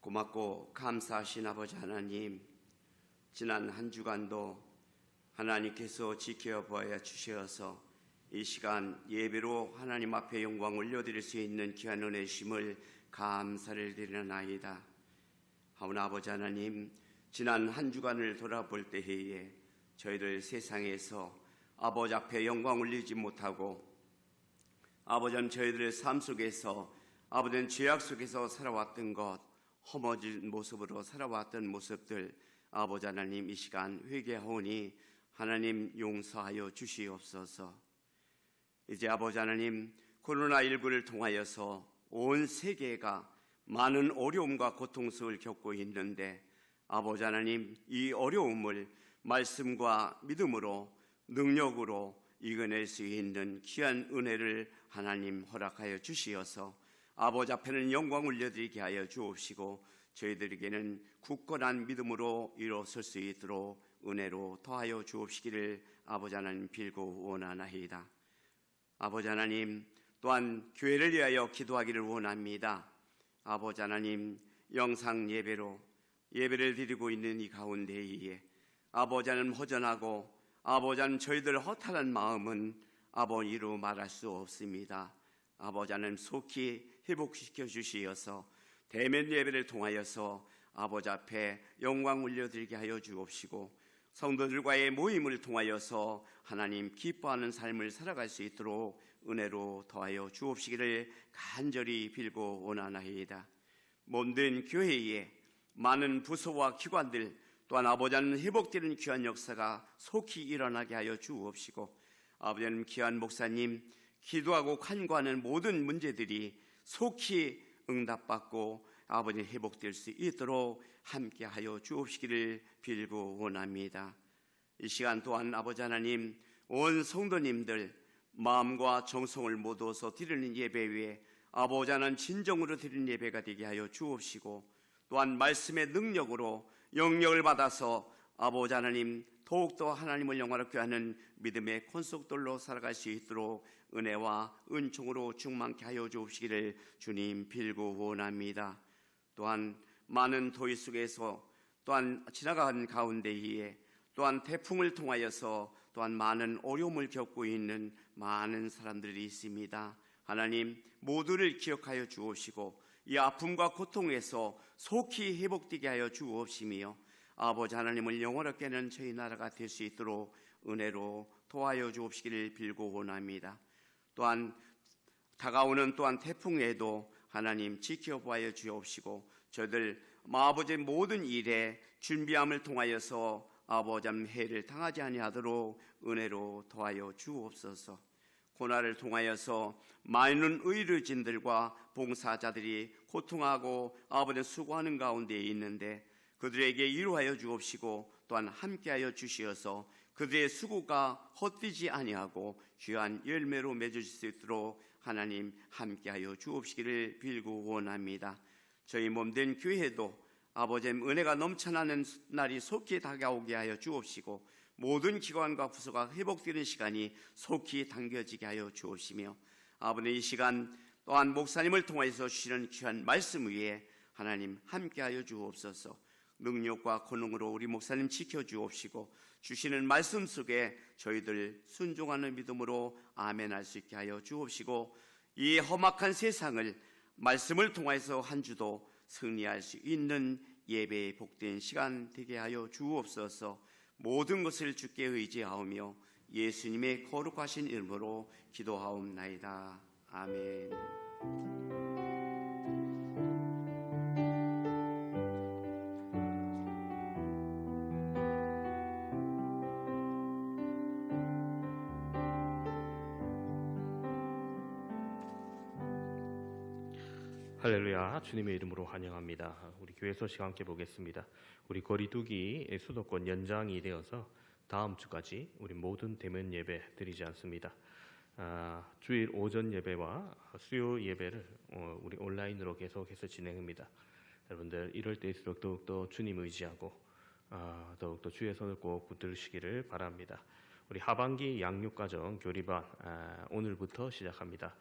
고맙고 감사하신 아버지 하나님, 지난 한 주간도 하나님께서 지켜보아 주셔서 이 시간 예배로 하나님 앞에 영광 올려드릴 수 있는 귀한 은혜 주심을 감사를 드리나이다. 하오나 아버지 하나님, 지난 한 주간을 돌아볼 때에 저희들 세상에서 아버지 앞에 영광 올리지 못하고 아버지는 저희들의 삶 속에서 아버지는 죄악 속에서 살아왔던 것, 허무진 모습으로 살아왔던 모습들, 아버지 하나님 이 시간 회개하오니 하나님 용서하여 주시옵소서. 이제 아버지 하나님, 코로나19를 통하여서 온 세계가 많은 어려움과 고통 속을 겪고 있는데 아버지 하나님, 이 어려움을 말씀과 믿음으로 능력으로 이겨낼 수 있는 귀한 은혜를 하나님 허락하여 주시어서 아버지 앞에는 영광 올려드리게 하여 주옵시고 저희들에게는 굳건한 믿음으로 일어설 수 있도록 은혜로 더하여 주옵시기를 아버지 하나님 빌고 원하나이다. 아버지 하나님, 또한 교회를 위하여 기도하기를 원합니다. 아버지 하나님, 영상 예배로 예배를 드리고 있는 이 가운데에 아버지 하나님 허전하고 아버지 하나님 저희들 허탈한 마음은 아버지로 말할 수 없습니다. 아버지 하나님 속히 회복시켜 주시어서 대면 예배를 통하여서 아버지 앞에 영광 올려드리게 하여 주옵시고 성도들과의 모임을 통하여서 하나님 기뻐하는 삶을 살아갈 수 있도록 은혜로 더하여 주옵시기를 간절히 빌고 원하나이다. 모든 교회에 많은 부서와 기관들 또한 아버지 하나님 회복되는 귀한 역사가 속히 일어나게 하여 주옵시고 아버지 하나님 귀한 목사님 기도하고 간구하는 모든 문제들이 속히 응답받고 아버지 회복될 수 있도록 함께하여 주옵시기를 빌고 원합니다. 이 시간 또한 아버지 하나님 온 성도님들 마음과 정성을 모두어서 드리는 예배 위에 아버지 하나님 진정으로 드리는 예배가 되게 하여 주옵시고 또한 말씀의 능력으로 영역을 받아서 아버지 하나님 더욱더 하나님을 영화롭게 하는 믿음의 권속들로 살아갈 수 있도록 은혜와 은총으로 충만케 하여 주옵시기를 주님 빌고 원합니다. 또한 많은 도의 속에서 또한 지나간 가운데에 또한 태풍을 통하여서 또한 많은 어려움을 겪고 있는 많은 사람들이 있습니다. 하나님 모두를 기억하여 주옵시고 이 아픔과 고통에서 속히 회복되게 하여 주옵시며 아버지 하나님을 영원하게 하는 저희 나라가 될 수 있도록 은혜로 도와여 주옵시기를 빌고 원합니다. 또한 다가오는 또한 태풍에도 하나님 지켜보아 주옵시고 저희들 아버지의 모든 일에 준비함을 통하여서 아버지 하나님 해를 당하지 아니하도록 은혜로 도와여 주옵소서. 고난을 통하여서 많은 의료진들과 봉사자들이 고통하고 아버지 수고하는 가운데 있는데 그들에게 위로하여 주옵시고 또한 함께하여 주시어서 그들의 수고가 헛되지 아니하고 귀한 열매로 맺을 수 있도록 하나님 함께하여 주옵시기를 빌고 원합니다. 저희 몸된 교회도 아버지의 은혜가 넘쳐나는 날이 속히 다가오게 하여 주옵시고 모든 기관과 부서가 회복되는 시간이 속히 당겨지게 하여 주옵시며 아버지 이 시간 또한 목사님을 통해서 주시는 귀한 말씀 위에 하나님 함께하여 주옵소서. 능력과 권능으로 우리 목사님 지켜주옵시고 주시는 말씀 속에 저희들 순종하는 믿음으로 아멘할 수 있게 하여 주옵시고 이 험악한 세상을 말씀을 통해서 한 주도 승리할 수 있는 예배의 복된 시간 되게 하여 주옵소서. 모든 것을 주께 의지하오며 예수님의 거룩하신 이름으로 기도하옵나이다. 아멘. 할렐루야, 주님의 이름으로 환영합니다. 우리 교회 소식 함께 보겠습니다. 우리 거리두기 수도권 연장이 되어서 다음 주까지 우리 모든 대면 예배 드리지 않습니다. 주일 오전 예배와 수요 예배를 우리 온라인으로 계속해서 진행합니다. 여러분들 이럴 때일수록 더욱더 주님 의지하고 더욱더 주의 손을 꼭 붙드시기를 바랍니다. 우리 하반기 양육가정 교리반 오늘부터 시작합니다.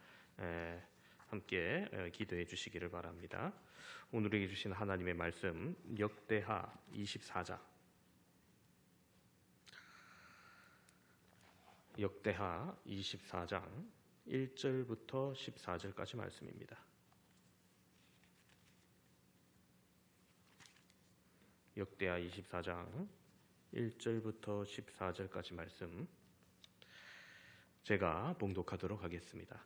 함께 기도해 주시기를 바랍니다. 오늘에게 주신 하나님의 말씀 역대하 24장 역대하 24장 1절부터 14절까지 말씀입니다. 역대하 24장 1절부터 14절까지 말씀 제가 봉독하도록 하겠습니다.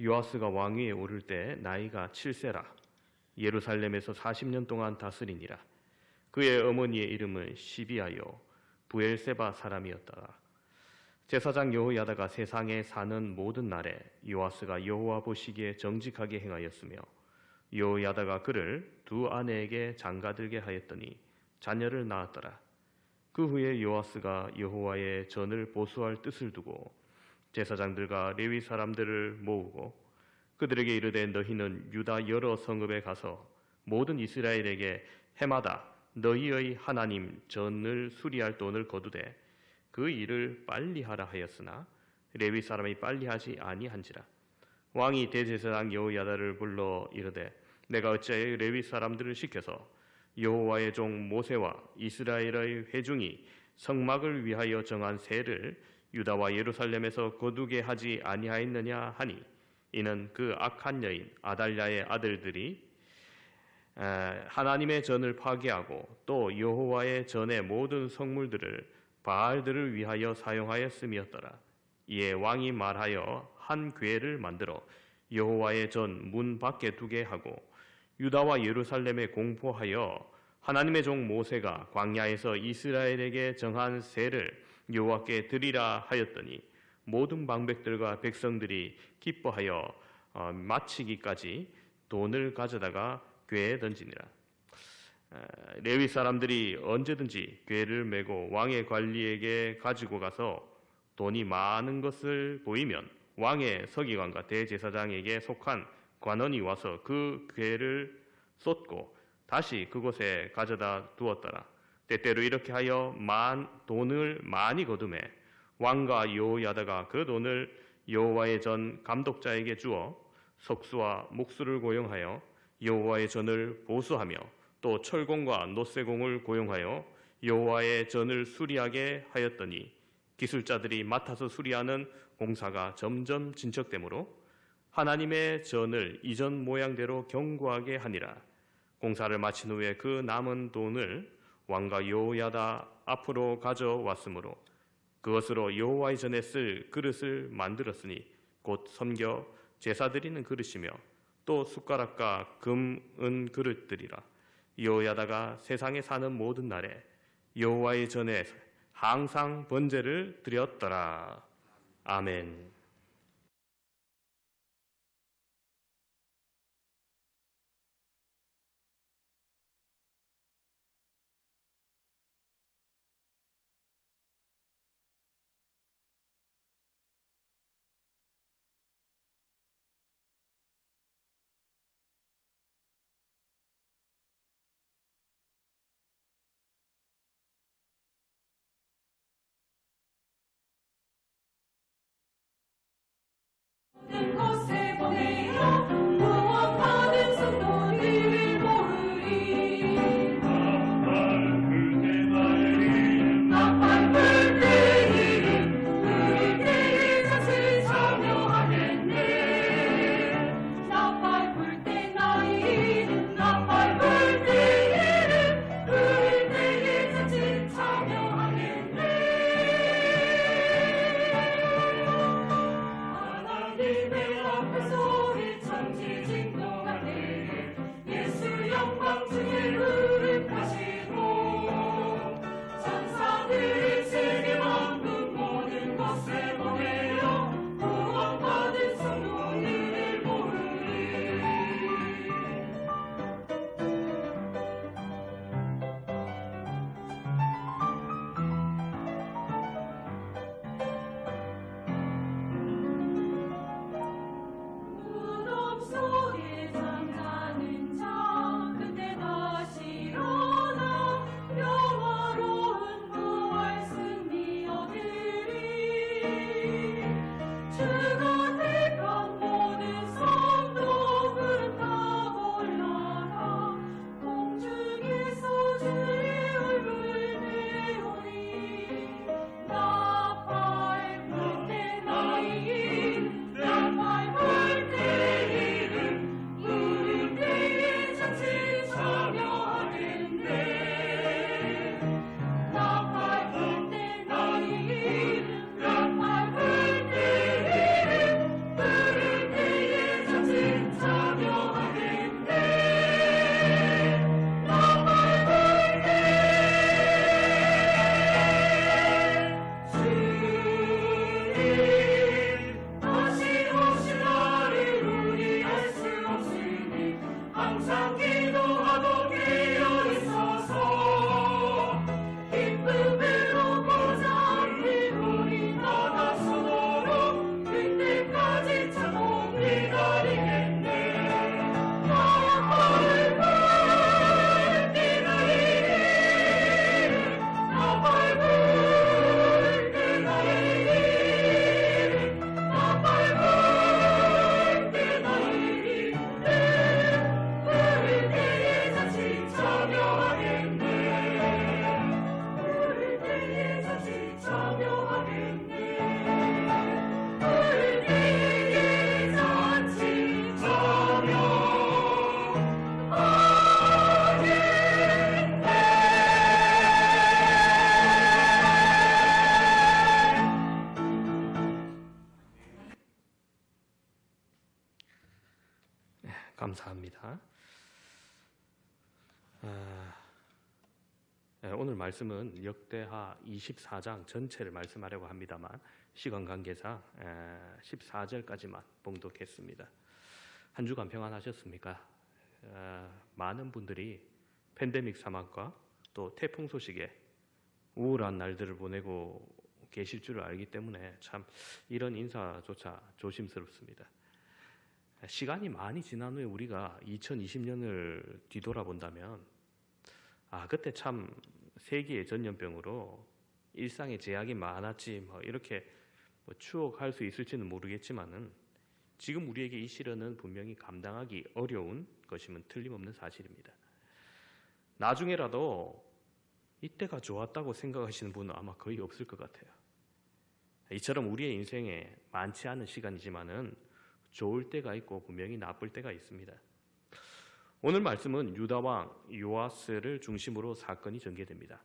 요아스가 왕위에 오를 때 나이가 7세라 예루살렘에서 40년 동안 다스리니라. 그의 어머니의 이름은 시비아요 부엘세바 사람이었더라. 제사장 여호야다가 세상에 사는 모든 날에 요아스가 여호와 보시기에 정직하게 행하였으며 여호야다가 그를 두 아내에게 장가들게 하였더니 자녀를 낳았더라. 그 후에 요아스가 여호와의 전을 보수할 뜻을 두고 제사장들과 레위 사람들을 모으고 그들에게 이르되 너희는 유다 여러 성읍에 가서 모든 이스라엘에게 해마다 너희의 하나님 전을 수리할 돈을 거두되 그 일을 빨리 하라 하였으나 레위 사람이 빨리 하지 아니한지라. 왕이 대제사장 여호야다를 불러 이르되 내가 어찌하여 레위 사람들을 시켜서 여호와의 종 모세와 이스라엘의 회중이 성막을 위하여 정한 세를 유다와 예루살렘에서 거두게 하지 아니하였느냐 하니 이는 그 악한 여인 아달랴의 아들들이 하나님의 전을 파괴하고 또 여호와의 전의 모든 성물들을 바알들을 위하여 사용하였음이었더라. 이에 왕이 말하여 한 궤를 만들어 여호와의 전 문 밖에 두게 하고 유다와 예루살렘에 공포하여 하나님의 종 모세가 광야에서 이스라엘에게 정한 세를 여호와께 드리라 하였더니 모든 방백들과 백성들이 기뻐하여 마치기까지 돈을 가져다가 궤에 던지니라. 레위 사람들이 언제든지 궤를 메고 왕의 관리에게 가지고 가서 돈이 많은 것을 보이면 왕의 서기관과 대제사장에게 속한 관원이 와서 그 궤를 쏟고 다시 그곳에 가져다 두었더라. 때때로 이렇게 하여 돈을 많이 거두매 왕과 여호야다가 그 돈을 여호와의 전 감독자에게 주어 석수와 목수를 고용하여 여호와의 전을 보수하며 또 철공과 노쇠공을 고용하여 여호와의 전을 수리하게 하였더니 기술자들이 맡아서 수리하는 공사가 점점 진척되므로 하나님의 전을 이전 모양대로 견고하게 하니라. 공사를 마친 후에 그 남은 돈을 왕과 여호야다 앞으로 가져왔으므로 그것으로 여호와의 전에 쓸 그릇을 만들었으니 곧 섬겨 제사 드리는 그릇이며 또 숟가락과 금, 은 그릇들이라. 여호야다가 세상에 사는 모든 날에 여호와의 전에 항상 번제를 드렸더라. 아멘. 항상 기도하고 깨어 있어서 기쁨으로 보장기분이 나가서도록 그때까지 참고 기다리겠네. 나팔을 불 때가 이르 나팔 불 때가 이르 나팔 불 때가 이르 부를 때에 잠시 참여하겠네. 부를 때에 잠시 참여하겠네. 부를 때에 잠시 참여하겠네. 감사합니다. 오늘 말씀은 역대하 24장 전체를 말씀하려고 합니다만 시간 관계상 14절까지만 봉독했습니다. 한 주간 평안하셨습니까? 많은 분들이 팬데믹 상황과 또 태풍 소식에 우울한 날들을 보내고 계실 줄 알기 때문에 참 이런 인사조차 조심스럽습니다. 시간이 많이 지난 후에 우리가 2020년을 뒤돌아본다면 그때 참 세계의 전염병으로 일상의 제약이 많았지 이렇게 추억할 수 있을지는 모르겠지만은 지금 우리에게 이 시련은 분명히 감당하기 어려운 것임은 틀림없는 사실입니다. 나중에라도 이때가 좋았다고 생각하시는 분은 아마 거의 없을 것 같아요. 이처럼 우리의 인생에 많지 않은 시간이지만은 좋을 때가 있고 분명히 나쁠 때가 있습니다. 오늘 말씀은 유다왕 요아스를 중심으로 사건이 전개됩니다.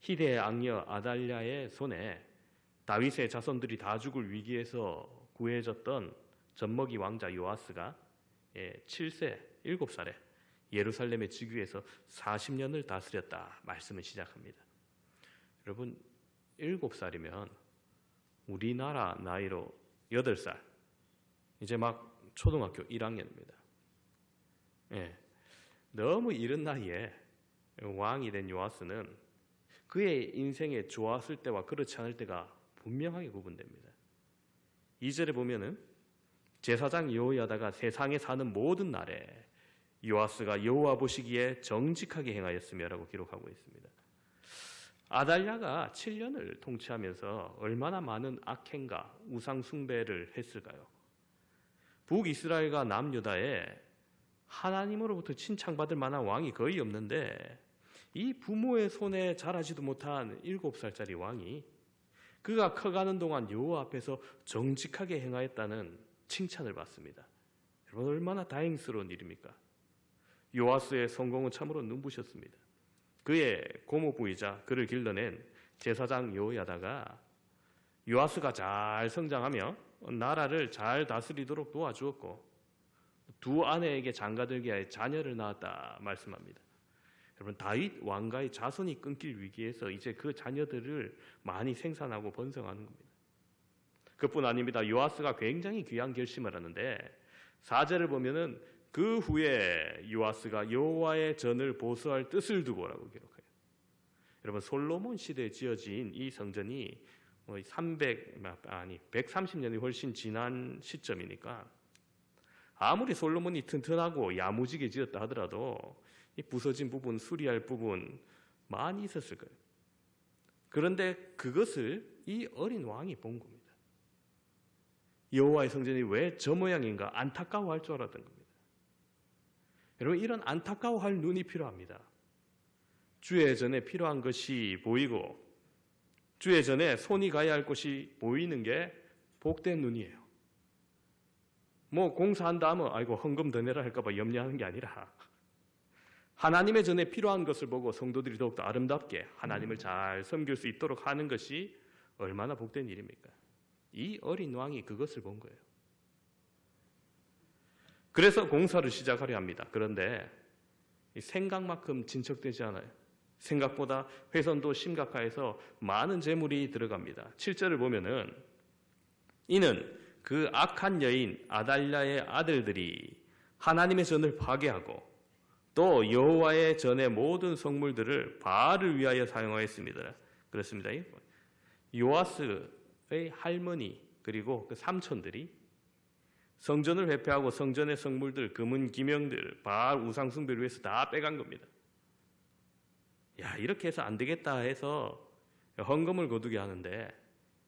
히데의 악녀 아달랴의 손에 다윗의 자손들이 다 죽을 위기에서 구해졌던 젖먹이 왕자 요아스가 7세 7살에 예루살렘의 즉위에서 40년을 다스렸다 말씀을 시작합니다. 여러분 7살이면 우리나라 나이로 8살 이제 막 초등학교 1학년입니다. 너무 이른 나이에 왕이 된 요아스는 그의 인생에 좋았을 때와 그렇지 않을 때가 분명하게 구분됩니다. 2절에 보면은 제사장 여호야다가 세상에 사는 모든 날에 요아스가 여호와 보시기에 정직하게 행하였으며 라고 기록하고 있습니다. 아달랴가 7년을 통치하면서 얼마나 많은 악행과 우상 숭배를 했을까요? 북이스라엘과 남유다에 하나님으로부터 칭찬받을 만한 왕이 거의 없는데 이 부모의 손에 자라지도 못한 7살짜리 왕이 그가 커가는 동안 여호와 앞에서 정직하게 행하였다는 칭찬을 받습니다. 여러분 얼마나 다행스러운 일입니까? 요아스의 성공은 참으로 눈부셨습니다. 그의 고모부이자 그를 길러낸 제사장 여호야다가 요아스가 잘 성장하며 나라를 잘 다스리도록 도와주었고 두 아내에게 장가들게 하여 자녀를 낳았다 말씀합니다. 여러분 다윗 왕가의 자손이 끊길 위기에서 이제 그 자녀들을 많이 생산하고 번성하는 겁니다. 그뿐 아닙니다. 요아스가 굉장히 귀한 결심을 하는데 4절을 보면은 그 후에 요아스가 여호와의 전을 보수할 뜻을 두고라고 기록해요. 여러분 솔로몬 시대에 지어진 이 성전이 130년이 훨씬 지난 시점이니까 아무리 솔로몬이 튼튼하고 야무지게 지었다 하더라도 이 부서진 부분, 수리할 부분 많이 있었을 거예요. 그런데 그것을 이 어린 왕이 본 겁니다. 여호와의 성전이 왜 저 모양인가 안타까워할 줄 알았던 겁니다. 여러분 이런 안타까워할 눈이 필요합니다. 주의 전에 필요한 것이 보이고 주의 전에 손이 가야 할 곳이 보이는 게 복된 눈이에요. 뭐 공사한다 하면 아이고 헌금 더 내라 할까 봐 염려하는 게 아니라 하나님의 전에 필요한 것을 보고 성도들이 더욱더 아름답게 하나님을 잘 섬길 수 있도록 하는 것이 얼마나 복된 일입니까? 이 어린 왕이 그것을 본 거예요. 그래서 공사를 시작하려 합니다. 그런데 생각만큼 진척되지 않아요. 생각보다 훼손도 심각해서 많은 재물이 들어갑니다. 7절을 보면은 이는 그 악한 여인 아달랴의 아들들이 하나님의 전을 파괴하고 또 여호와의 전의 모든 성물들을 바알을 위하여 사용하였습니다. 그렇습니다. 요아스의 할머니 그리고 그 삼촌들이 성전을 회폐하고 성전의 성물들, 금은 기명들, 바알 우상 숭배를 위해서 다 빼간 겁니다. 야, 이렇게 해서 안 되겠다 해서 헌금을 거두게 하는데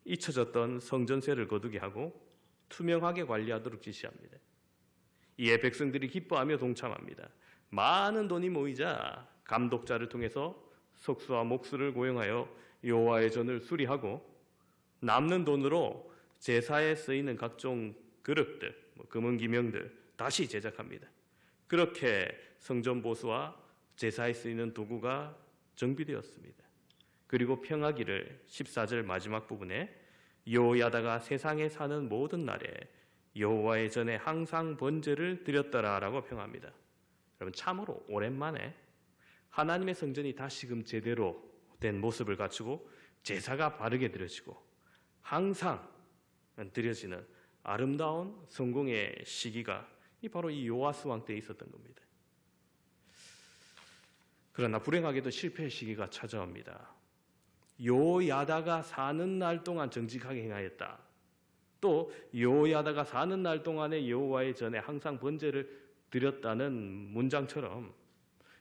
잊혀졌던 성전세를 거두게 하고 투명하게 관리하도록 지시합니다. 이에 백성들이 기뻐하며 동참합니다. 많은 돈이 모이자 감독자를 통해서 석수와 목수를 고용하여 여호와의 전을 수리하고 남는 돈으로 제사에 쓰이는 각종 그릇들, 금은 기명들 다시 제작합니다. 그렇게 성전 보수와 제사에 쓰이는 도구가 정비되었습니다. 그리고 평하기를 14절 마지막 부분에 여호야다가 세상에 사는 모든 날에 여호와의 전에 항상 번제를 드렸더라라고 평합니다. 여러분 참으로 오랜만에 하나님의 성전이 다시금 제대로 된 모습을 갖추고 제사가 바르게 드려지고 항상 드려지는 아름다운 성공의 시기가 바로 이 요아스 왕 때에 있었던 겁니다. 그러나 불행하게도 실패의 시기가 찾아옵니다. 여호야다가 사는 날 동안 정직하게 행하였다. 또 여호야다가 사는 날 동안에 여호와의 전에 항상 번제를 드렸다는 문장처럼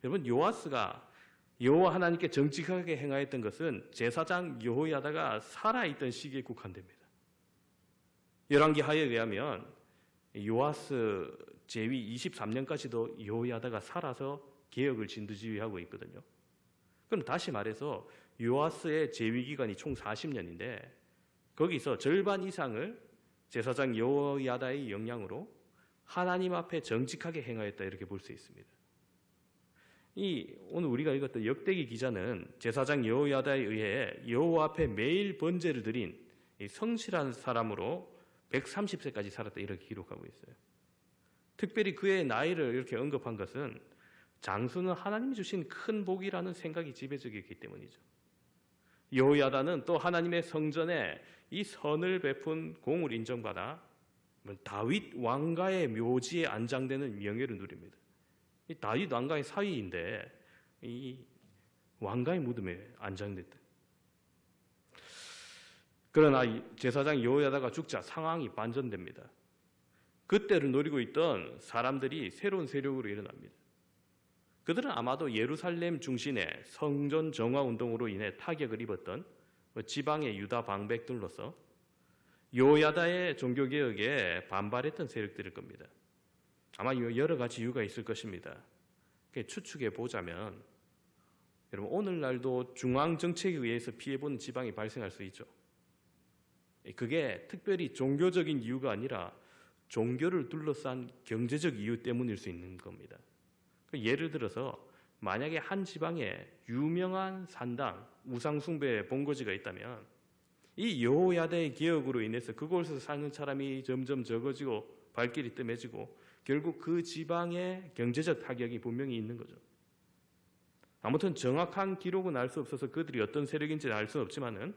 여러분 요아스가 여호와 하나님께 정직하게 행하였던 것은 제사장 여호야다가 살아있던 시기에 국한됩니다. 열왕기 하에 의하면 요아스 제위 23년까지도 여호야다가 살아서 개혁을 진두지휘하고 있거든요. 그럼 다시 말해서 요아스의 제위 기간이 총 40년인데 거기서 절반 이상을 제사장 여호야다의 영향으로 하나님 앞에 정직하게 행하였다 이렇게 볼 수 있습니다. 오늘 우리가 읽었던 역대기 기자는 제사장 여호야다에 의해 여호와 앞에 매일 번제를 드린 성실한 사람으로 130세까지 살았다 이렇게 기록하고 있어요. 특별히 그의 나이를 이렇게 언급한 것은 장수는 하나님이 주신 큰 복이라는 생각이 지배적이었기 때문이죠. 여호야다는 또 하나님의 성전에 이 선을 베푼 공을 인정받아 다윗 왕가의 묘지에 안장되는 명예를 누립니다. 이 다윗 왕가의 사위인데 이 왕가의 무덤에 안장됐다. 그러나 제사장 여호야다가 죽자 상황이 반전됩니다. 그때를 노리고 있던 사람들이 새로운 세력으로 일어납니다. 그들은 아마도 예루살렘 중심의 성전 정화 운동으로 인해 타격을 입었던 지방의 유다 방백들로서 여호야다의 종교개혁에 반발했던 세력들일 겁니다. 아마 여러 가지 이유가 있을 것입니다. 추측해 보자면 여러분 오늘날도 중앙정책에 의해서 피해보는 지방이 발생할 수 있죠. 그게 특별히 종교적인 이유가 아니라 종교를 둘러싼 경제적 이유 때문일 수 있는 겁니다. 예를 들어서 만약에 한 지방에 유명한 산당, 우상숭배 본거지가 있다면 이 여호야다의 개혁으로 인해서 그곳에서 사는 사람이 점점 적어지고 발길이 뜸해지고 결국 그 지방의 경제적 타격이 분명히 있는 거죠. 아무튼 정확한 기록은 알 수 없어서 그들이 어떤 세력인지는 알 수 없지만은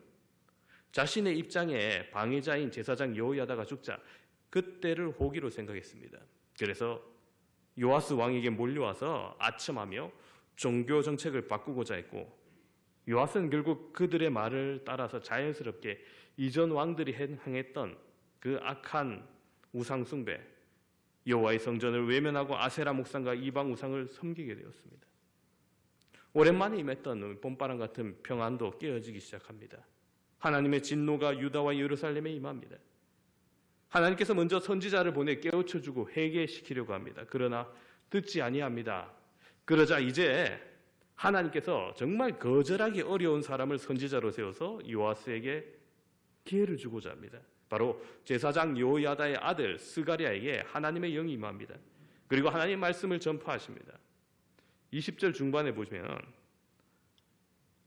자신의 입장에 방해자인 제사장 여호야다가 죽자 그때를 호기로 생각했습니다. 그래서 요아스 왕에게 몰려와서 아첨하며 종교 정책을 바꾸고자 했고 요아스는 결국 그들의 말을 따라서 자연스럽게 이전 왕들이 행했던 그 악한 우상 숭배, 여호와의 성전을 외면하고 아세라 목상과 이방 우상을 섬기게 되었습니다. 오랜만에 임했던 봄바람 같은 평안도 깨어지기 시작합니다. 하나님의 진노가 유다와 예루살렘에 임합니다. 하나님께서 먼저 선지자를 보내 깨우쳐주고 회개시키려고 합니다. 그러나 듣지 아니합니다. 그러자 이제 하나님께서 정말 거절하기 어려운 사람을 선지자로 세워서 요아스에게 기회를 주고자 합니다. 바로 제사장 여호야다의 아들 스가랴에게 하나님의 영이 임합니다. 그리고 하나님의 말씀을 전파하십니다. 20절 중반에 보시면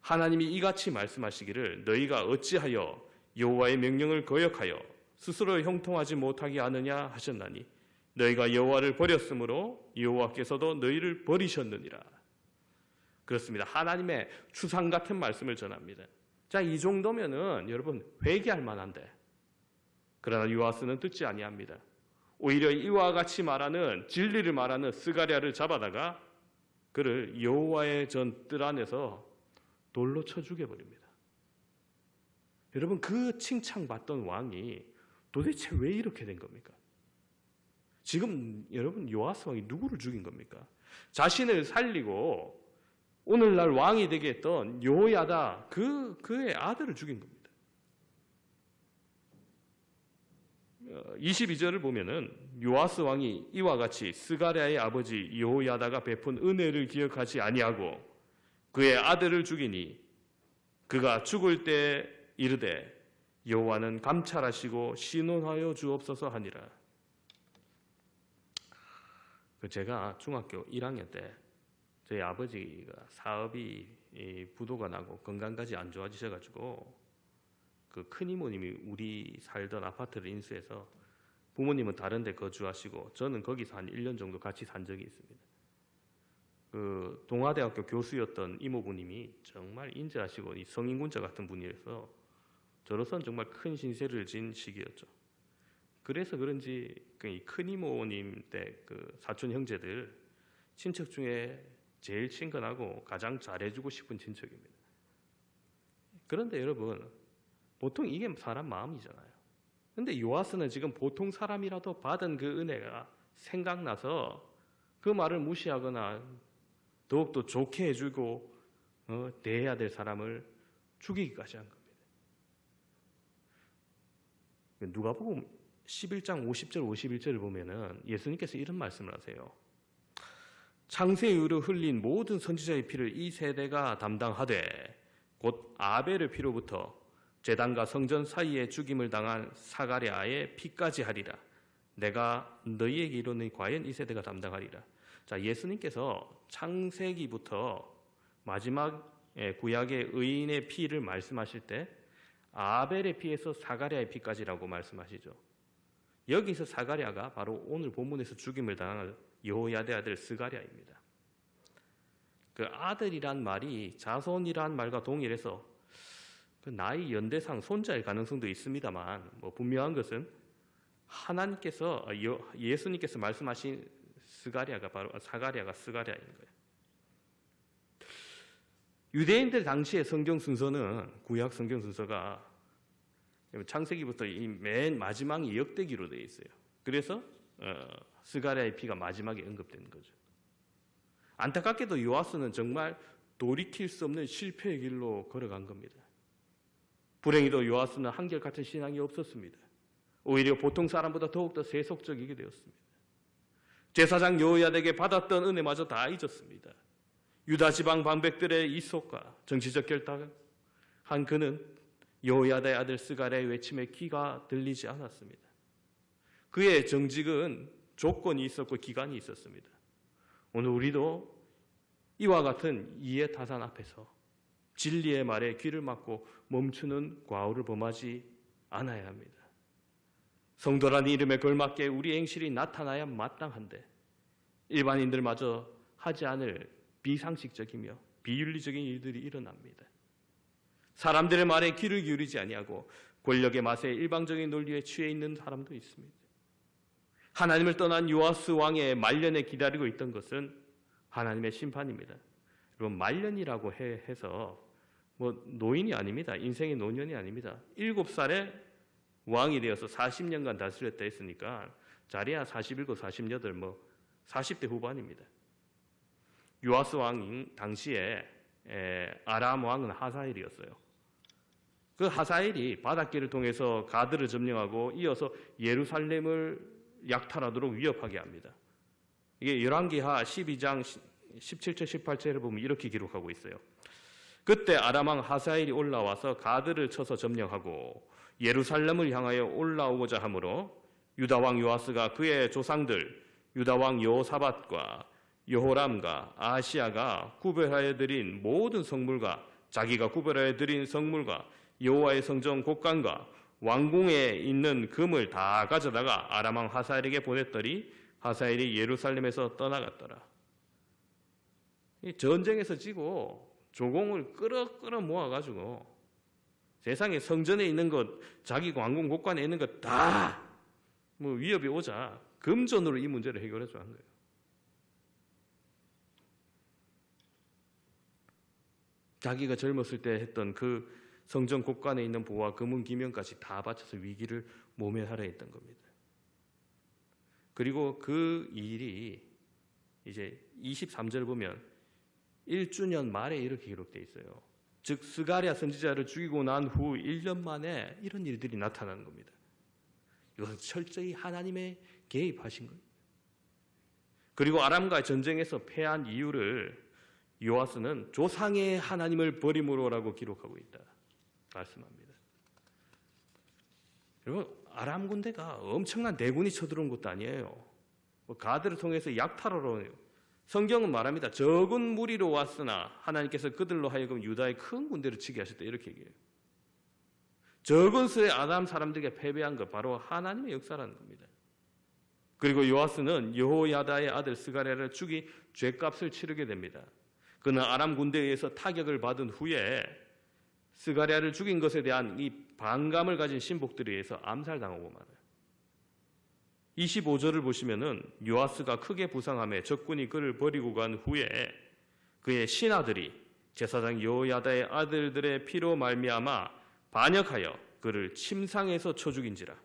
하나님이 이같이 말씀하시기를 너희가 어찌하여 여호와의 명령을 거역하여 스스로 형통하지 못하게 하느냐 하셨나니 너희가 여호와를 버렸으므로 여호와께서도 너희를 버리셨느니라. 그렇습니다. 하나님의 추상 같은 말씀을 전합니다. 자, 이 정도면은 여러분 회개할 만한데 그러나 요아스는 듣지 아니합니다. 오히려 이와 같이 말하는 진리를 말하는 스가랴를 잡아다가 그를 여호와의 전 뜰 안에서 돌로 쳐 죽여버립니다. 여러분, 그 칭찬받던 왕이 도대체 왜 이렇게 된 겁니까? 지금 여러분, 요아스 왕이 누구를 죽인 겁니까? 자신을 살리고 오늘날 왕이 되게 했던 여호야다 그의 아들을 죽인 겁니다. 22절을 보면은 요아스 왕이 이와 같이 스가랴의 아버지 여호야다가 베푼 은혜를 기억하지 아니하고 그의 아들을 죽이니 그가 죽을 때 이르되 여호와는 감찰하시고 신원하여 주옵소서 하니라. 제가 중학교 1학년 때 저희 아버지가 사업이 부도가 나고 건강까지 안 좋아지셔가지고 그 큰 이모님이 우리 살던 아파트를 인수해서 부모님은 다른 데 거주하시고 저는 거기서 한 1년 정도 같이 산 적이 있습니다. 그 동아대학교 교수였던 이모부님이 정말 인자하시고 이 성인군자 같은 분이어서 저로서는 정말 큰 신세를 진 시기였죠. 그래서 그런지 큰 이모님 때 그 사촌 형제들 친척 중에 제일 친근하고 가장 잘해주고 싶은 친척입니다. 그런데 여러분, 보통 이게 사람 마음이잖아요. 근데 요아스는 지금 보통 사람이라도 받은 그 은혜가 생각나서 그 말을 무시하거나 더욱더 좋게 해주고 대해야 될 사람을 죽이기까지 한 겁니다. 누가복음 11장 50절 51절을 보면은 예수님께서 이런 말씀을 하세요. 창세 이후로 흘린 모든 선지자의 피를 이 세대가 담당하되 곧 아벨의 피로부터 제단과 성전 사이에 죽임을 당한 사가랴의 피까지 하리라. 내가 너희에게 이르노니 과연 이 세대가 담당하리라. 자, 예수님께서 창세기부터 마지막 구약의 의인의 피를 말씀하실 때 아벨의 피에서 사가랴의 피까지라고 말씀하시죠. 여기서 사가랴가 바로 오늘 본문에서 죽임을 당한 여호야다의 아들 스가랴입니다. 그 아들이란 말이 자손이란 말과 동일해서 그 나이 연대상 손자일 가능성도 있습니다만 분명한 것은 하나님께서 예수님께서 말씀하신 스가랴가 바로 사가랴가 스가랴인 거예요. 유대인들 당시의 성경 순서는 구약 성경 순서가 창세기부터 이 맨 마지막이 역대기로 되어 있어요. 그래서 스가랴의 피가 마지막에 언급되는 거죠. 안타깝게도 요아스는 정말 돌이킬 수 없는 실패의 길로 걸어간 겁니다. 불행히도 요아스는 한결같은 신앙이 없었습니다. 오히려 보통 사람보다 더욱더 세속적이게 되었습니다. 제사장 여호야다에게 받았던 은혜마저 다 잊었습니다. 유다 지방 반백들의 이속과 정치적 결탁한 그는 여호야다의 아들 스가랴의 외침에 귀가 들리지 않았습니다. 그의 정직은 조건이 있었고 기간이 있었습니다. 오늘 우리도 이와 같은 이해타산 앞에서 진리의 말에 귀를 막고 멈추는 과오를 범하지 않아야 합니다. 성도라는 이름에 걸맞게 우리 행실이 나타나야 마땅한데 일반인들마저 하지 않을 비상식적이며 비윤리적인 일들이 일어납니다. 사람들의 말에 귀를 기울이지 아니하고 권력의 맛에 일방적인 논리에 취해 있는 사람도 있습니다. 하나님을 떠난 요아스 왕의 말년에 기다리고 있던 것은 하나님의 심판입니다. 여러분, 말년이라고 해서 노인이 아닙니다. 인생의 노년이 아닙니다. 7살에 왕이 되어서 40년간 다스렸다 했으니까 자리야 47, 48, 40대 후반입니다. 요아스 왕 당시에 아람 왕은 하사엘이었어요. 그 하사엘이 바닷길을 통해서 가드를 점령하고 이어서 예루살렘을 약탈하도록 위협하게 합니다. 이게 열왕기하 12장 17절 18절을 보면 이렇게 기록하고 있어요. 그때 아람 왕 하사엘이 올라와서 가드를 쳐서 점령하고 예루살렘을 향하여 올라오고자 하므로 유다 왕 요아스가 그의 조상들 유다 왕 여호사밧과 여호람과 아시아가 구별하여 드린 모든 성물과 자기가 구별하여 드린 성물과 여호와의 성전 곡간과 왕궁에 있는 금을 다 가져다가 아람 왕 하사엘에게 보냈더니 하사엘이 예루살렘에서 떠나갔더라. 전쟁에서 지고 조공을 끌어 모아가지고 세상에 성전에 있는 것, 자기 왕궁 곡간에 있는 것 다 위협이 오자 금전으로 이 문제를 해결해 줘야 한 거예요. 자기가 젊었을 때 했던 그 성전 곳간에 있는 보화, 금은, 기명까지 다 바쳐서 위기를 모면하려 했던 겁니다. 그리고 그 일이 이제 23절 보면 1주년 말에 이렇게 기록되어 있어요. 즉 스가랴 선지자를 죽이고 난 후 1년 만에 이런 일들이 나타나는 겁니다. 이것은 철저히 하나님의 개입하신 거예요. 그리고 아람과의 전쟁에서 패한 이유를 요아스는 조상의 하나님을 버림으로라고 기록하고 있다 말씀합니다. 여러분, 아람 군대가 엄청난 대군이 쳐들어온 것도 아니에요. 가드를 통해서 약탈하러 오네요. 성경은 말합니다. 적은 무리로 왔으나 하나님께서 그들로 하여금 유다의 큰 군대를 치게 하셨다 이렇게 얘기해요. 적은 수의 아람 사람들에게 패배한 것 바로 하나님의 역사라는 겁니다. 그리고 요아스는 여호야다의 아들 스가랴를 죽이 죗값을 치르게 됩니다. 그는 아람 군대에 의해서 타격을 받은 후에 스가랴를 죽인 것에 대한 이 반감을 가진 신복들에 의해서 암살당하고 말아요. 25절을 보시면은 요아스가 크게 부상함에 적군이 그를 버리고 간 후에 그의 신하들이 제사장 여호야다의 아들들의 피로 말미암아 반역하여 그를 침상에서 쳐 죽인지라.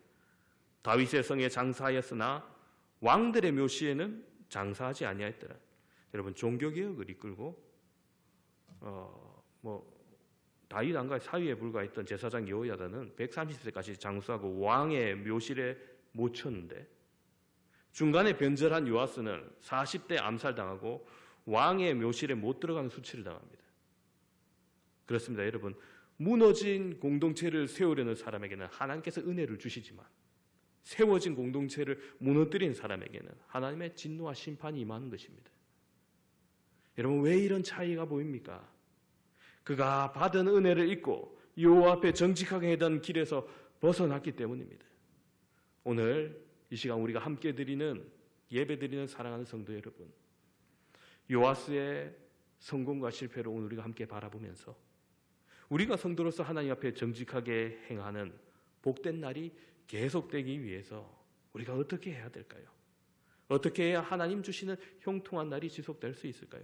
다윗의 성에 장사하였으나 왕들의 묘시에는 장사하지 아니하였더라. 여러분, 종교개혁을 이끌고 다윗 왕가의 사위에 불과했던 제사장 여호야다는 130세까지 장수하고 왕의 묘실에 못 쳤는데, 중간에 변절한 요아스는 40대 암살당하고 왕의 묘실에 못 들어가는 수치를 당합니다. 그렇습니다. 여러분, 무너진 공동체를 세우려는 사람에게는 하나님께서 은혜를 주시지만 세워진 공동체를 무너뜨린 사람에게는 하나님의 진노와 심판이 임하는 것입니다. 여러분, 왜 이런 차이가 보입니까? 그가 받은 은혜를 잊고 여호와 앞에 정직하게 하던 길에서 벗어났기 때문입니다. 오늘 이 시간 우리가 함께 드리는 예배드리는 사랑하는 성도 여러분, 요아스의 성공과 실패를 오늘 우리가 함께 바라보면서 우리가 성도로서 하나님 앞에 정직하게 행하는 복된 날이 계속되기 위해서 우리가 어떻게 해야 될까요? 어떻게 해야 하나님 주시는 형통한 날이 지속될 수 있을까요?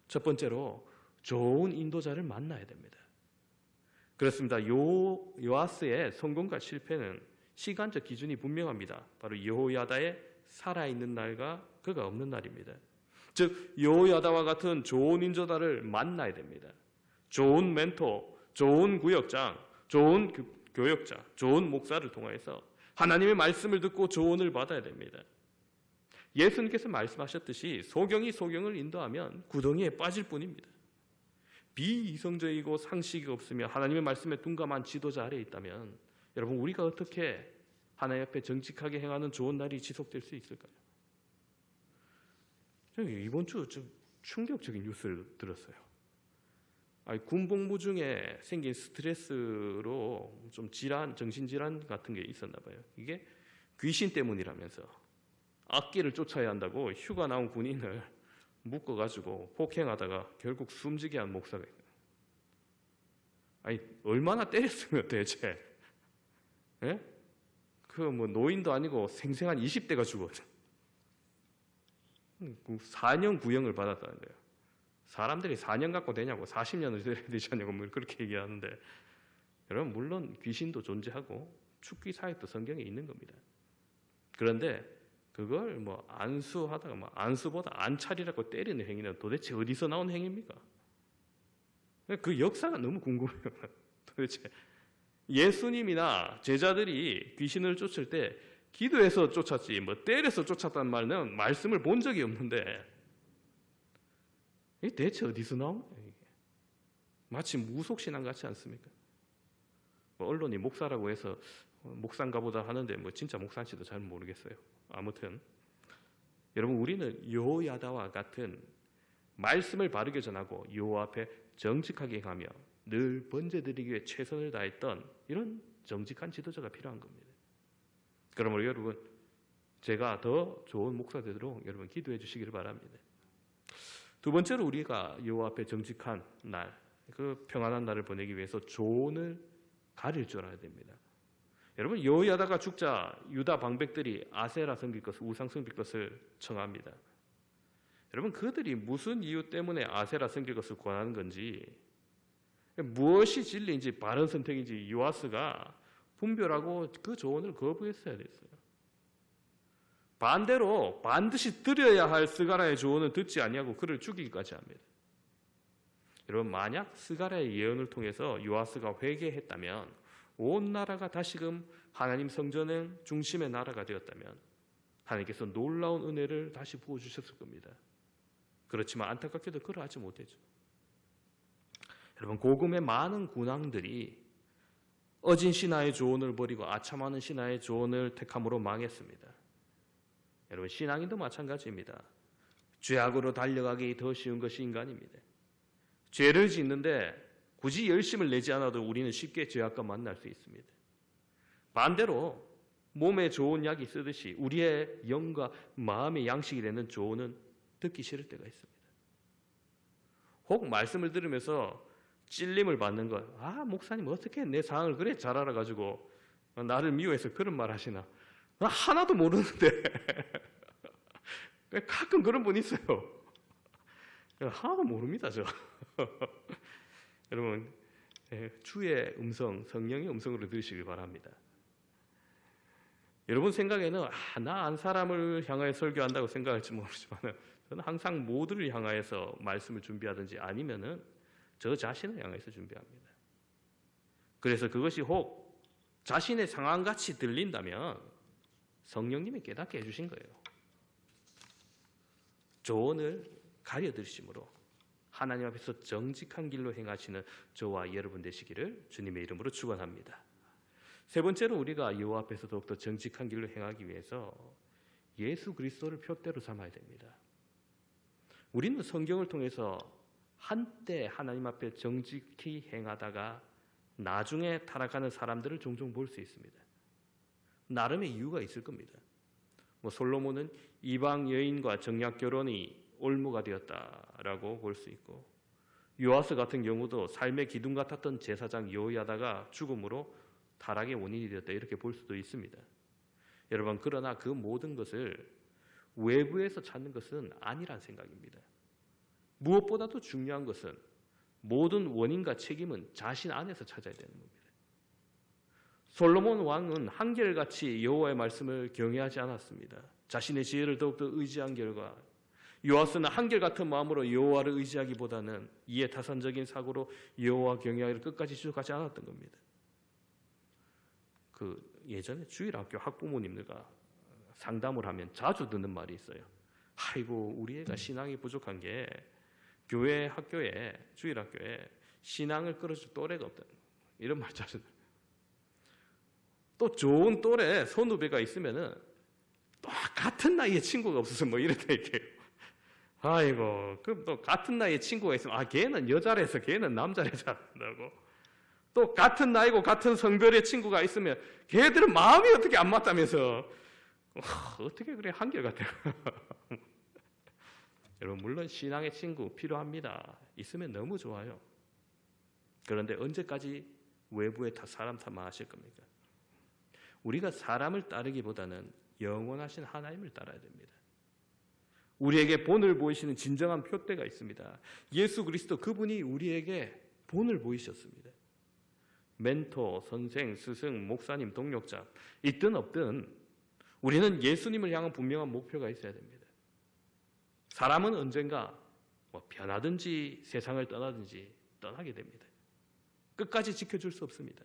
첫 번째로 좋은 인도자를 만나야 됩니다. 그렇습니다. 요아스의 성공과 실패는 시간적 기준이 분명합니다. 바로 여호야다의 살아있는 날과 그가 없는 날입니다. 즉 여호야다와 같은 좋은 인도자를 만나야 됩니다. 좋은 멘토, 좋은 구역장, 좋은 교역자, 좋은 목사를 통해서 하나님의 말씀을 듣고 조언을 받아야 됩니다. 예수님께서 말씀하셨듯이 소경이 소경을 인도하면 구덩이에 빠질 뿐입니다. 비이성적이고 상식이 없으며 하나님의 말씀에 둔감한 지도자 아래에 있다면 여러분, 우리가 어떻게 하나님 앞에 정직하게 행하는 좋은 날이 지속될 수 있을까요? 이번 주 좀 충격적인 뉴스를 들었어요. 군복무 중에 생긴 스트레스로 좀 정신질환 같은 게 있었나 봐요. 이게 귀신 때문이라면서 악기를 쫓아야 한다고 휴가 나온 군인을 묶어가지고 폭행하다가 결국 숨지게 한 목사가 있어요. 얼마나 때렸으면 대체? 예? 노인도 아니고 생생한 20대가 죽었죠. 4년 구형을 받았다는 거예요. 사람들이 4년 갖고 되냐고, 40년을 돼야 되지 않냐고 그렇게 얘기하는데, 여러분, 물론 귀신도 존재하고 축기 사역도 성경에 있는 겁니다. 그런데 그걸 안수하다가 안수보다 안찰이라고 때리는 행위는 도대체 어디서 나온 행위입니까? 그 역사가 너무 궁금해요. 도대체 예수님이나 제자들이 귀신을 쫓을 때 기도해서 쫓았지 때려서 쫓았다는 말은 말씀을 본 적이 없는데, 이게 대체 어디서 나온 거예요? 마치 무속신앙 같지 않습니까? 언론이 목사라고 해서 목사인가 보다 하는데 진짜 목사인지도 잘 모르겠어요. 아무튼 여러분, 우리는 여호야다와 같은 말씀을 바르게 전하고 여호와 앞에 정직하게 행하며 늘 번제드리기 위해 최선을 다했던 이런 정직한 지도자가 필요한 겁니다. 그러므로 여러분, 제가 더 좋은 목사 되도록 여러분 기도해 주시기를 바랍니다. 두 번째로 우리가 여호와 앞에 정직한 날, 그 평안한 날을 보내기 위해서 조언을 가릴 줄 알아야 됩니다. 여러분, 여호야다가 죽자 유다 방백들이 아세라 섬길 것을, 우상 섬길 것을 청합니다. 여러분, 그들이 무슨 이유 때문에 아세라 섬길 것을 권하는 건지, 무엇이 진리인지 바른 선택인지 요아스가 분별하고 그 조언을 거부했어야 됐어요. 반대로 반드시 들어야 할 스가랴의 조언을 듣지 아니하고 그를 죽이기까지 합니다. 여러분, 만약 스가랴의 예언을 통해서 요아스가 회개했다면, 온 나라가 다시금 하나님 성전의 중심의 나라가 되었다면 하나님께서 놀라운 은혜를 다시 부어주셨을 겁니다. 그렇지만 안타깝게도 그러하지 못했죠. 여러분, 고금의 많은 군왕들이 어진 신하의 조언을 버리고 아참하는 신하의 조언을 택함으로 망했습니다. 여러분, 신앙인도 마찬가지입니다. 죄악으로 달려가기 더 쉬운 것이 인간입니다. 죄를 짓는데 굳이 열심을 내지 않아도 우리는 쉽게 죄악과 만날 수 있습니다. 반대로 몸에 좋은 약이 쓰듯이 우리의 영과 마음의 양식이 되는 조언은 듣기 싫을 때가 있습니다. 혹 말씀을 들으면서 찔림을 받는 것, 목사님 어떻게 내 상황을 그래 잘 알아가지고 나를 미워해서 그런 말 하시나? 나 하나도 모르는데. 가끔 그런 분 있어요. 하나도 모릅니다, 저. 여러분, 주의 음성, 성령의 음성으로 들으시길 바랍니다. 여러분 생각에는 나 안 사람을 향하여 설교한다고 생각할지 모르지만 저는 항상 모두를 향하여서 말씀을 준비하든지 아니면은 저 자신을 향해서 준비합니다. 그래서 그것이 혹 자신의 상황같이 들린다면 성령님이 깨닫게 해주신 거예요. 조언을 가려 들으심으로 하나님 앞에서 정직한 길로 행하시는 저와 여러분 되시기를 주님의 이름으로 축원합니다. 세 번째로 우리가 여호와 앞에서 더욱더 정직한 길로 행하기 위해서 예수 그리스도를 표대로 삼아야 됩니다. 우리는 성경을 통해서 한때 하나님 앞에 정직히 행하다가 나중에 타락하는 사람들을 종종 볼 수 있습니다. 나름의 이유가 있을 겁니다. 솔로몬은 이방 여인과 정략 결혼이 올무가 되었다라고 볼 수 있고, 요아스 같은 경우도 삶의 기둥 같았던 제사장 여호야다가 죽음으로 타락의 원인이 되었다, 이렇게 볼 수도 있습니다. 여러분, 그러나 그 모든 것을 외부에서 찾는 것은 아니란 생각입니다. 무엇보다도 중요한 것은 모든 원인과 책임은 자신 안에서 찾아야 되는 겁니다. 솔로몬 왕은 한결같이 여호와의 말씀을 경외하지 않았습니다. 자신의 지혜를 더욱더 의지한 결과, 요아스는 한결같은 마음으로 여호와를 의지하기보다는 이해타산적인 사고로 여호와 경외하기를 끝까지 지속하지 않았던 겁니다. 예전에 주일학교 학부모님들과 상담을 하면 자주 듣는 말이 있어요. 아이고, 우리 애가 신앙이 부족한 게 교회 학교에, 주일학교에 신앙을 끌어줄 또래가 없다, 이런 말 자주 들어요. 또 좋은 또래 선후배가 있으면은 또 같은 나이의 친구가 없어서 이렇다 이렇게. 아이고, 그럼 또 같은 나이의 친구가 있으면 걔는 여자래서 걔는 남자래 잘한다고. 또 같은 나이고 같은 성별의 친구가 있으면 걔들은 마음이 어떻게 안 맞다면서 어떻게 그래 한결같아요. 여러분, 물론 신앙의 친구 필요합니다. 있으면 너무 좋아요. 그런데 언제까지 외부에 다 사람 탓만 하실 겁니까? 우리가 사람을 따르기보다는 영원하신 하나님을 따라야 됩니다. 우리에게 본을 보이시는 진정한 표대가 있습니다. 예수 그리스도, 그분이 우리에게 본을 보이셨습니다. 멘토, 선생, 스승, 목사님, 동력자 있든 없든 우리는 예수님을 향한 분명한 목표가 있어야 됩니다. 사람은 언젠가 변하든지 세상을 떠나든지 떠나게 됩니다. 끝까지 지켜줄 수 없습니다.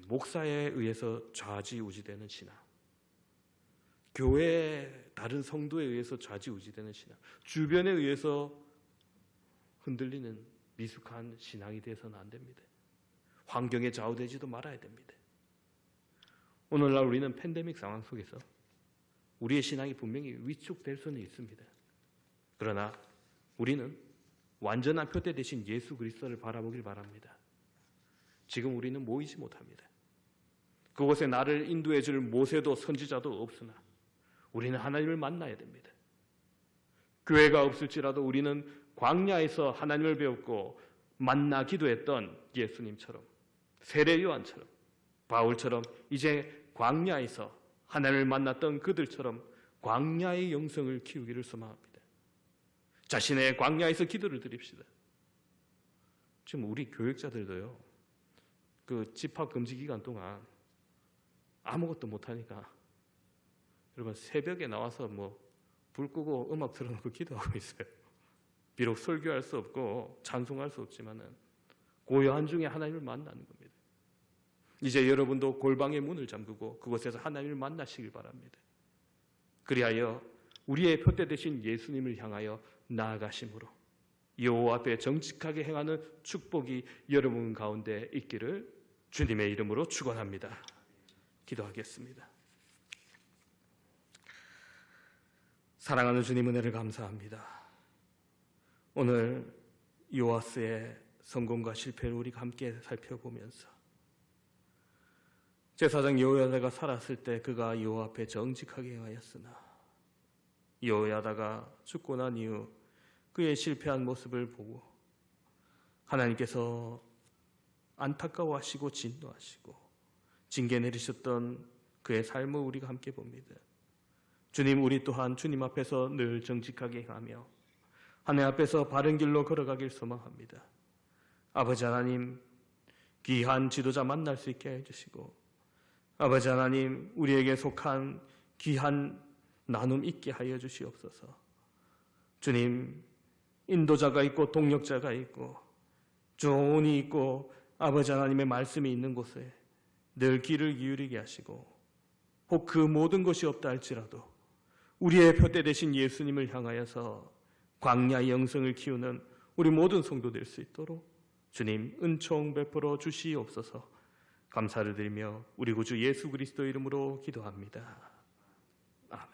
목사에 의해서 좌지우지되는 신앙, 교회의 다른 성도에 의해서 좌지우지되는 신앙, 주변에 의해서 흔들리는 미숙한 신앙이 되어서는 안 됩니다. 환경에 좌우되지도 말아야 됩니다. 오늘날 우리는 팬데믹 상황 속에서 우리의 신앙이 분명히 위축될 수는 있습니다. 그러나 우리는 완전한 표대 대신 예수 그리스도를 바라보길 바랍니다. 지금 우리는 모이지 못합니다. 그곳에 나를 인도해 줄 모세도 선지자도 없으나 우리는 하나님을 만나야 됩니다. 교회가 없을지라도 우리는 광야에서 하나님을 배웠고 만나 기도했던 예수님처럼 세례 요한처럼, 바울처럼 이제 광야에서 하나님을 만났던 그들처럼 광야의 영성을 키우기를 소망합니다. 자신의 광야에서 기도를 드립시다. 지금 우리 교육자들도요, 그 집합 금지 기간 동안 아무것도 못하니까 여러분 새벽에 나와서 불 끄고 음악 틀어놓고 기도하고 있어요. 비록 설교할 수 없고 찬송할 수 없지만은 고요한 중에 하나님을 만나는 겁니다. 이제 여러분도 골방의 문을 잠그고 그곳에서 하나님을 만나시길 바랍니다. 그리하여 우리의 표대 되신 예수님을 향하여 나아가심으로 여호와 앞에 정직하게 행하는 축복이 여러분 가운데 있기를 주님의 이름으로 축원합니다. 기도하겠습니다. 사랑하는 주님, 은혜를 감사합니다. 오늘 요아스의 성공과 실패를 우리가 함께 살펴보면서 제사장 여호야다가 살았을 때 그가 여호와 앞에 정직하게 행하였으나 여호야다가 죽고 난 이후 그의 실패한 모습을 보고 하나님께서 안타까워하시고 진노하시고 징계 내리셨던 그의 삶을 우리가 함께 봅니다. 주님, 우리 또한 주님 앞에서 늘 정직하게 행하며 하나님 앞에서 바른 길로 걸어가길 소망합니다. 아버지 하나님, 귀한 지도자 만날 수 있게 해주시고 아버지 하나님, 우리에게 속한 귀한 나눔 있게 하여 주시옵소서. 주님, 인도자가 있고 동력자가 있고 조언이 있고 아버지 하나님의 말씀이 있는 곳에 늘 귀를 기울이게 하시고 혹 그 모든 것이 없다 할지라도 우리의 표대 되신 예수님을 향하여서 광야의 영성을 키우는 우리 모든 성도 될 수 있도록 주님 은총 베풀어 주시옵소서. 감사를 드리며 우리 구주 예수 그리스도 이름으로 기도합니다. 아멘.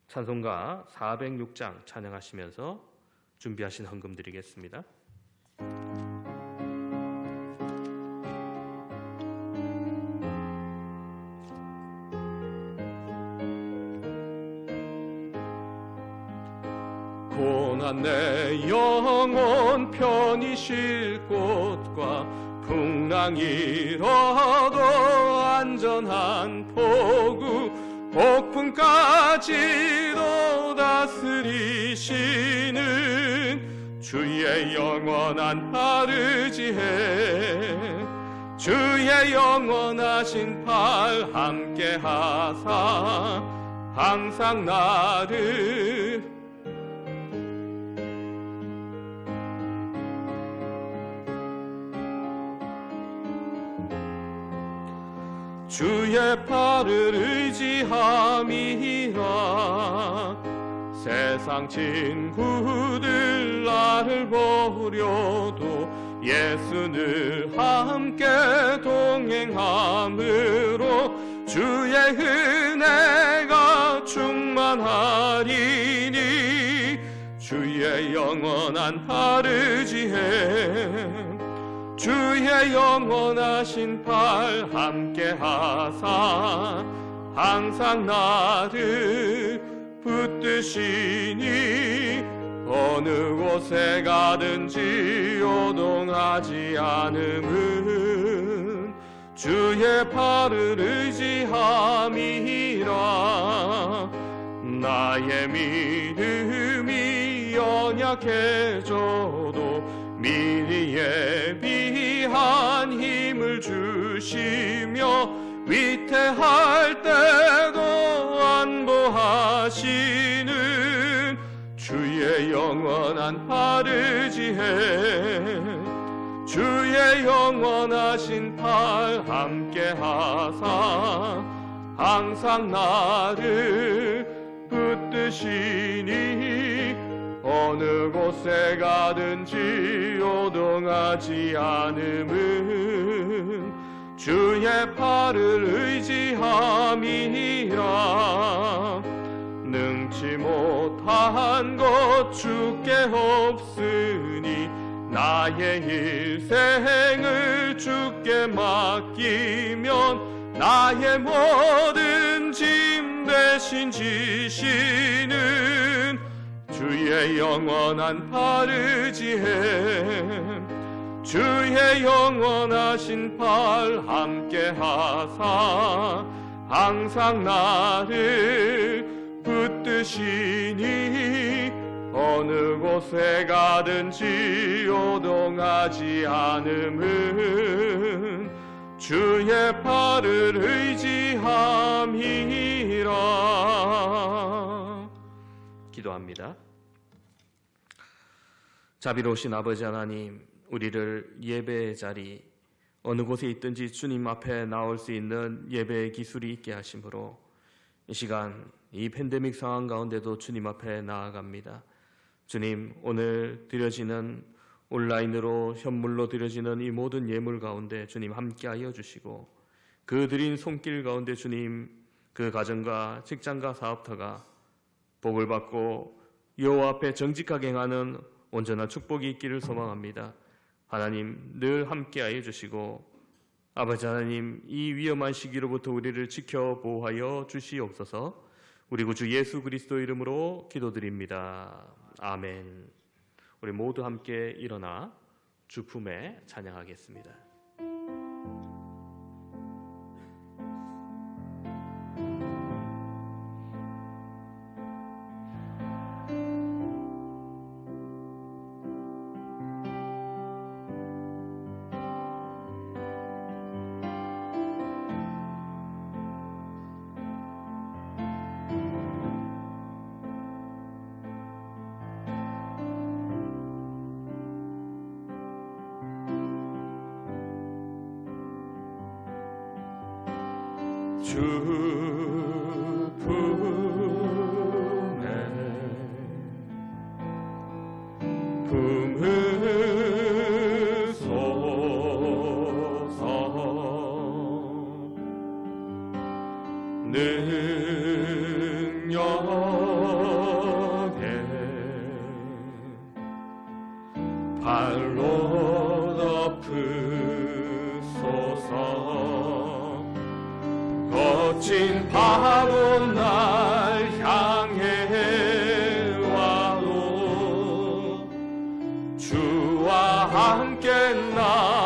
찬송가 406장 찬양하시면서 준비하신 헌금 드리겠습니다. 고난 내 영혼 편히 쉴 곳과 풍랑 일어도 안전한 포구 폭풍까지도 다스리시는 주의 영원한 아르지해 주의 영원하신 팔 함께 하사 항상 나를 주의 팔을 의지함이라 세상 친구들 나를 버려도 예수를 함께 동행함으로 주의 은혜가 충만하리니 주의 영원한 아르지해 주의 영원하신 팔 함께 하사 항상 나를 붙드시니 어느 곳에 가든지 요동하지 않음은 주의 팔을 의지함이라 나의 믿음이 연약해져도 미리 예비한 힘을 주시며 위태할 때도 안보하시는 주의 영원한 아르지해 주의 영원하신 팔 함께 하사 항상 나를 붙드시니 어느 곳에 가든지 요동하지 않음은 주의 팔을 의지함이라 능치 못한 것 주께 없으니 나의 일생을 주께 맡기면 나의 모든 짐 대신 지시는 주의 영원한 아르지해 주의 영원하신 팔 함께 하사 항상 나를 붙드시니 어느 곳에 가든지 요동하지 않음은 주의 팔을 의지함이라. 기도합니다. 자비로우신 아버지 하나님, 우리를 예배의 자리 어느 곳에 있든지 주님 앞에 나올 수 있는 예배의 기술이 있게 하심으로 이 시간 이 팬데믹 상황 가운데도 주님 앞에 나아갑니다. 주님, 오늘 드려지는 온라인으로 현물로 드려지는 이 모든 예물 가운데 주님 함께하여 주시고 그 드린 손길 가운데 주님 그 가정과 직장과 사업터가 복을 받고 여호와 앞에 정직하게 행하는 온전한 축복이 있기를 소망합니다. 하나님 늘 함께하여 주시고 아버지 하나님 이 위험한 시기로부터 우리를 지켜 보호하여 주시옵소서. 우리 구주 예수 그리스도 이름으로 기도드립니다. 아멘. 우리 모두 함께 일어나 주 품에 찬양하겠습니다. 주 품에 품으소서. 능력에 발로 덮으소서. 거친 파도 날 향해 와도 주와 함께 날아오르리.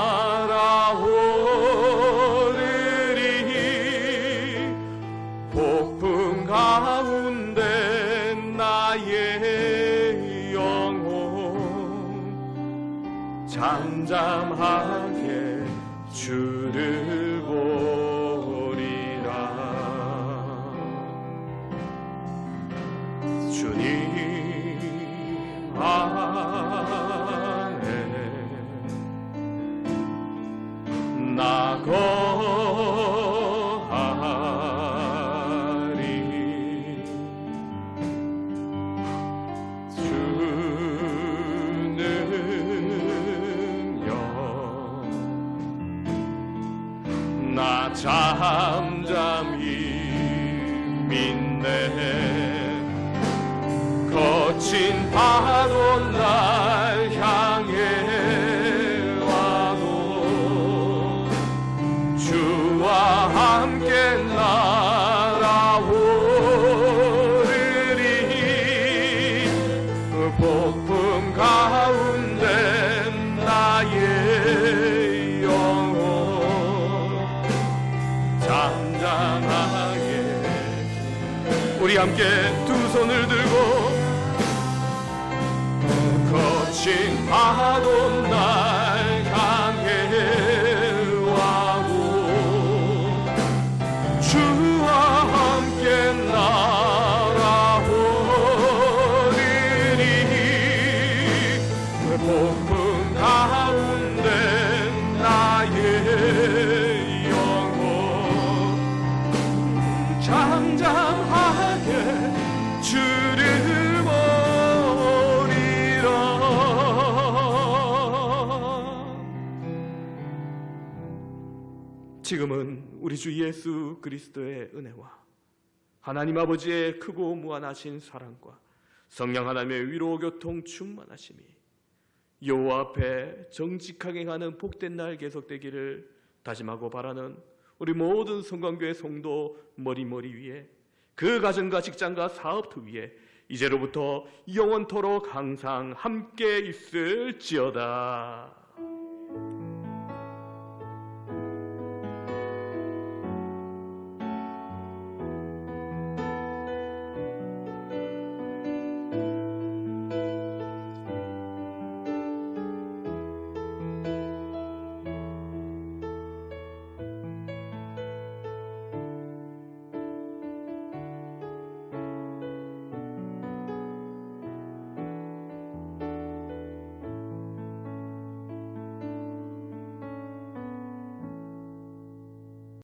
폭풍 가운데 나의 영혼 잠잠하게 주를 주님 안에 나 거하리. 주는 나 잠잠히 믿네. 거친 파도 날 향해 와도 주와 함께 날아오르리. 폭풍 가운데 나의 영혼 잠잠하게. 우리 함께 두 손을 들고 거친 파도 날 향해 와도 주와 함께 날아오르리. 폭풍 가운데 나의 영혼 잠잠하게 주를 지금은 우리 주 예수 그리스도의 은혜와 하나님 아버지의 크고 무한하신 사랑과 성령 하나님의 위로 교통 충만하심이 여호와 앞에 정직하게 행하는 복된 날 계속되기를 다짐하고 바라는 우리 모든 성광교회 성도 머리 위에 그 가정과 직장과 사업터 위에 이제로부터 영원토록 항상 함께 있을지어다.